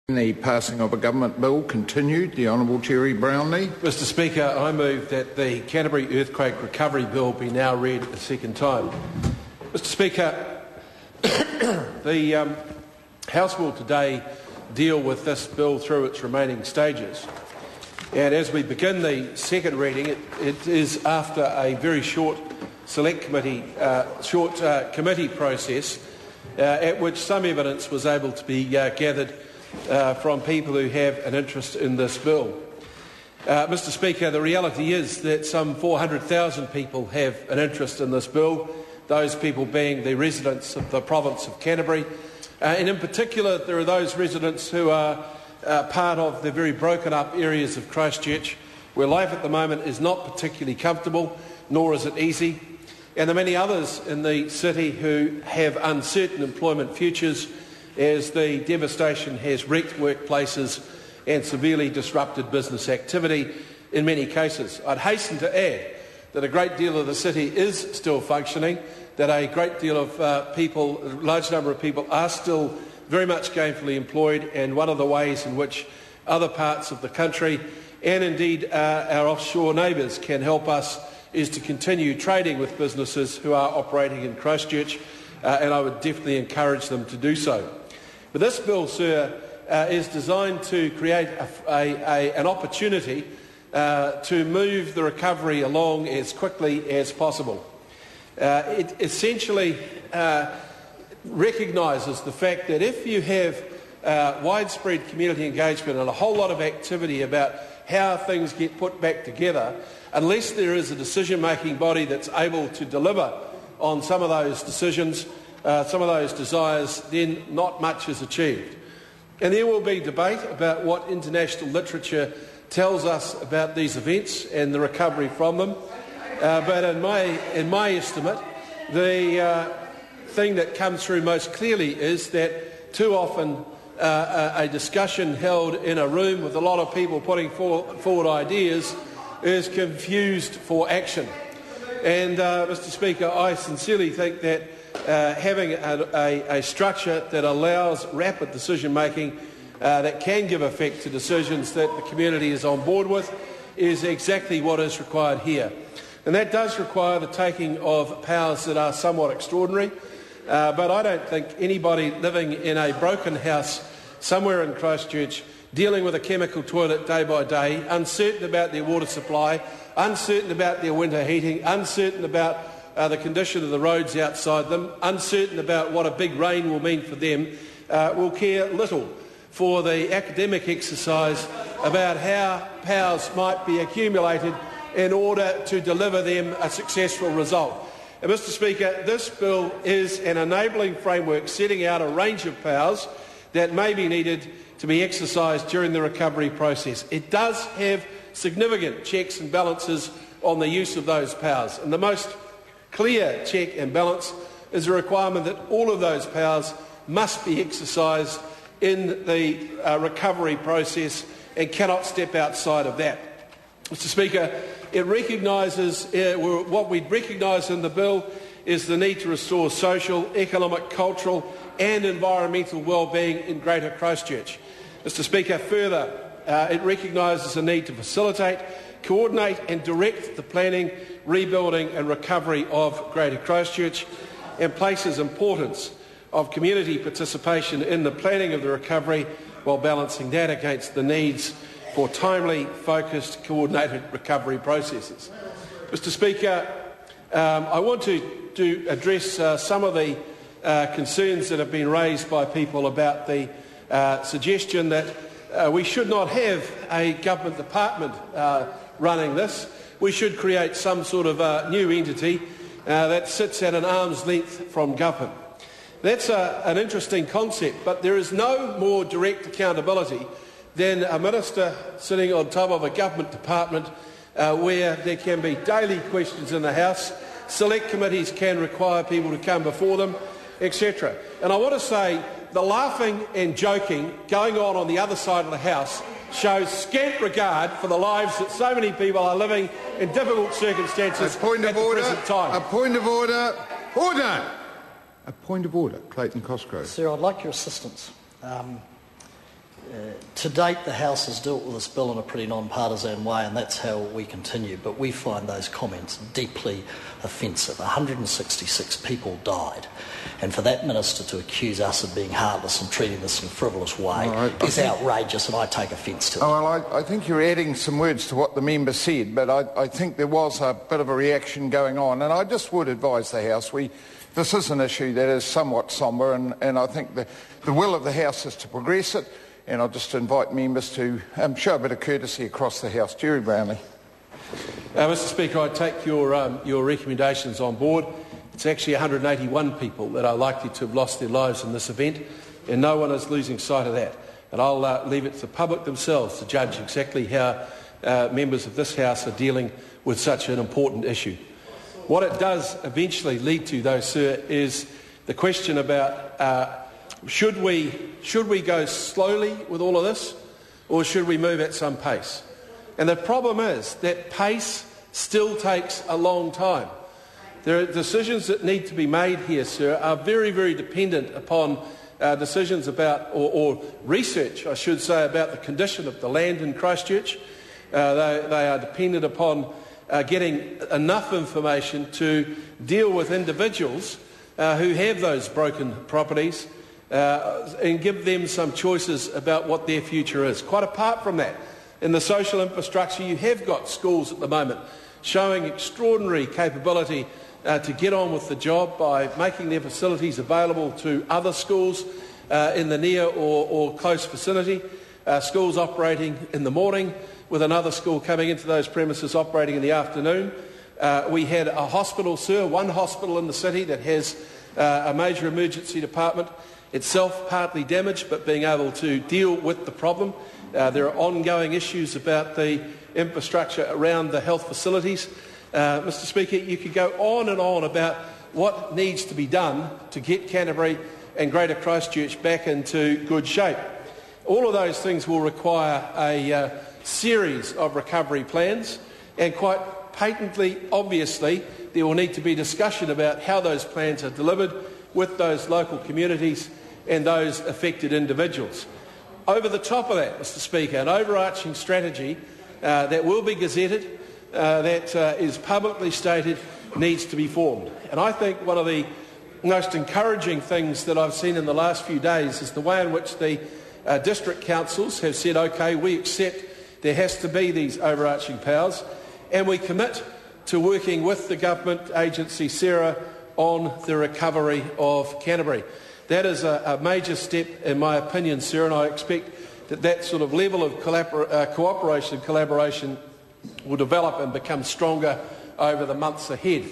The passing of a government bill continued. The Honourable Terry Brownlee. Mr Speaker, I move that the Canterbury Earthquake Recovery Bill be now read a second time. Mr Speaker, the House will today deal with this bill through its remaining stages. And as we begin the second reading, it is after a very short committee process at which some evidence was able to be gathered from people who have an interest in this bill. Mr Speaker, the reality is that some 400,000 people have an interest in this bill, those people being the residents of the province of Canterbury. And in particular, there are those residents who are part of the very broken up areas of Christchurch, where life at the moment is not particularly comfortable, nor is it easy. And there are many others in the city who have uncertain employment futures, as the devastation has wrecked workplaces and severely disrupted business activity in many cases. I'd hasten to add that a great deal of the city is still functioning, that a great deal of people, a large number of people, are still very much gainfully employed, and one of the ways in which other parts of the country and indeed our offshore neighbours can help us is to continue trading with businesses who are operating in Christchurch, and I would definitely encourage them to do so. But this bill, sir, is designed to create an opportunity to move the recovery along as quickly as possible. It essentially recognises the fact that if you have widespread community engagement and a whole lot of activity about how things get put back together, unless there is a decision-making body that's able to deliver on some of those decisions, some of those desires, then not much is achieved. And there will be debate about what international literature tells us about these events and the recovery from them. But in my estimate, the thing that comes through most clearly is that too often a discussion held in a room with a lot of people putting forward ideas is confused for action. And, Mr Speaker, I sincerely think that having a structure that allows rapid decision-making that can give effect to decisions that the community is on board with is exactly what is required here. And that does require the taking of powers that are somewhat extraordinary, but I don't think anybody living in a broken house somewhere in Christchurch, dealing with a chemical toilet day by day, uncertain about their water supply, uncertain about their winter heating, uncertain about the condition of the roads outside them, uncertain about what a big rain will mean for them, will care little for the academic exercise about how powers might be accumulated in order to deliver them a successful result. And, Mr Speaker, this bill is an enabling framework setting out a range of powers that may be needed to be exercised during the recovery process. It does have significant checks and balances on the use of those powers, and the most clear check and balance is a requirement that all of those powers must be exercised in the recovery process and cannot step outside of that. Mr Speaker, it recognises, what we recognise in the bill is the need to restore social, economic, cultural and environmental well-being in Greater Christchurch. Mr Speaker, further, it recognises the need to facilitate, coordinate and direct the planning, rebuilding and recovery of Greater Christchurch, and places importance of community participation in the planning of the recovery while balancing that against the needs for timely, focused, coordinated recovery processes. Mr Speaker, I want to address some of the concerns that have been raised by people about the suggestion that we should not have a government department running this. We should create some sort of new entity that sits at an arm's length from government. That's an interesting concept, but there is no more direct accountability than a minister sitting on top of a government department where there can be daily questions in the House, select committees can require people to come before them, etc. And I want to say the laughing and joking going on the other side of the House shows scant regard for the lives that so many people are living in difficult circumstances at the present time. A point of order. Order! A point of order. Clayton Cosgrove. Sir, I'd like your assistance. To date, the House has dealt with this bill in a pretty non-partisan way, and that's how we continue. But we find those comments deeply offensive. 166 people died. And for that minister to accuse us of being heartless and treating this in a frivolous way is outrageous, and I take offence to it. Well, I think you're adding some words to what the member said, but I think there was a bit of a reaction going on. And I just would advise the House, this is an issue that is somewhat sombre, and I think the will of the House is to progress it. And I'll just invite members to show a bit of courtesy across the House. Jerry Brownlee. Mr Speaker, I take your recommendations on board. It's actually 181 people that are likely to have lost their lives in this event, and no one is losing sight of that. And I'll leave it to the public themselves to judge exactly how members of this House are dealing with such an important issue. What it does eventually lead to, though, sir, is the question about should we go slowly with all of this, or should we move at some pace? And the problem is that pace still takes a long time. There are decisions that need to be made here, sir, are very, very dependent upon decisions about, or research, I should say, about the condition of the land in Christchurch. They are dependent upon getting enough information to deal with individuals who have those broken properties and give them some choices about what their future is. Quite apart from that, in the social infrastructure, you have got schools at the moment showing extraordinary capability to get on with the job by making their facilities available to other schools in the near or close vicinity, schools operating in the morning with another school coming into those premises operating in the afternoon. We had a hospital, sir, one hospital in the city that has a major emergency department, itself partly damaged, but being able to deal with the problem. There are ongoing issues about the infrastructure around the health facilities. Mr Speaker, you could go on and on about what needs to be done to get Canterbury and Greater Christchurch back into good shape. All of those things will require a series of recovery plans, and quite patently, obviously, there will need to be discussion about how those plans are delivered with those local communities and those affected individuals. Over the top of that, Mr Speaker, an overarching strategy that will be gazetted, that is publicly stated, needs to be formed. And I think one of the most encouraging things that I've seen in the last few days is the way in which the district councils have said, OK, we accept there has to be these overarching powers, and we commit to working with the government agency, SERA, on the recovery of Canterbury. That is a major step, in my opinion, sir, and I expect that sort of level of cooperation and collaboration will develop and become stronger over the months ahead.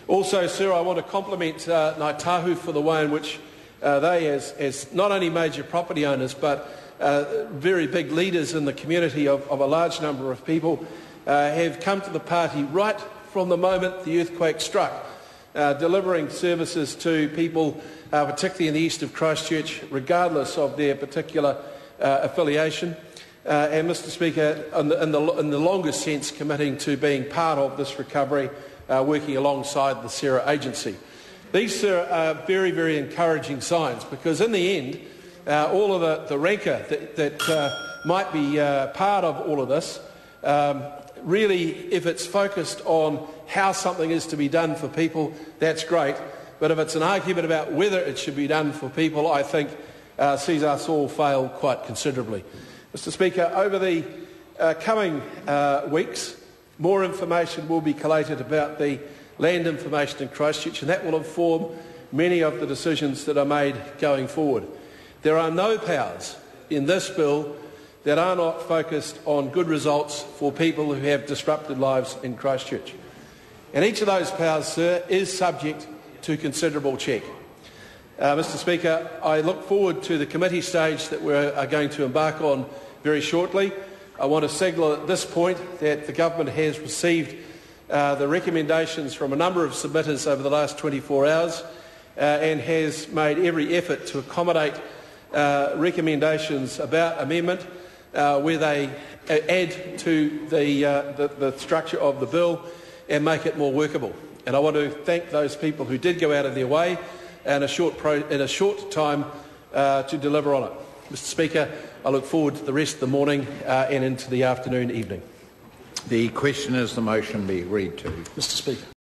Also, sir, I want to compliment Ngāi Tahu for the way in which they, as not only major property owners, but very big leaders in the community of a large number of people, have come to the party right from the moment the earthquake struck, delivering services to people, particularly in the east of Christchurch, regardless of their particular affiliation. And, Mr Speaker, in the longest sense, committing to being part of this recovery, working alongside the SERA agency. These are very, very encouraging signs, because in the end, all of the rancour that might be part of all of this, really, if it's focused on how something is to be done for people, that's great. But if it's an argument about whether it should be done for people, I think sees us all fail quite considerably. Mr Speaker, over the coming weeks, more information will be collated about the land information in Christchurch, and that will inform many of the decisions that are made going forward. There are no powers in this bill that are not focused on good results for people who have disrupted lives in Christchurch. And each of those powers, sir, is subject to considerable check. Mr Speaker, I look forward to the committee stage that we are going to embark on very shortly. I want to signal at this point that the government has received the recommendations from a number of submitters over the last 24 hours and has made every effort to accommodate recommendations about amendment where they add to the structure of the bill and make it more workable. And I want to thank those people who did go out of their way in a short time to deliver on it. Mr Speaker, I look forward to the rest of the morning and into the afternoon, evening. The question is the motion be agreed to. Mr Speaker.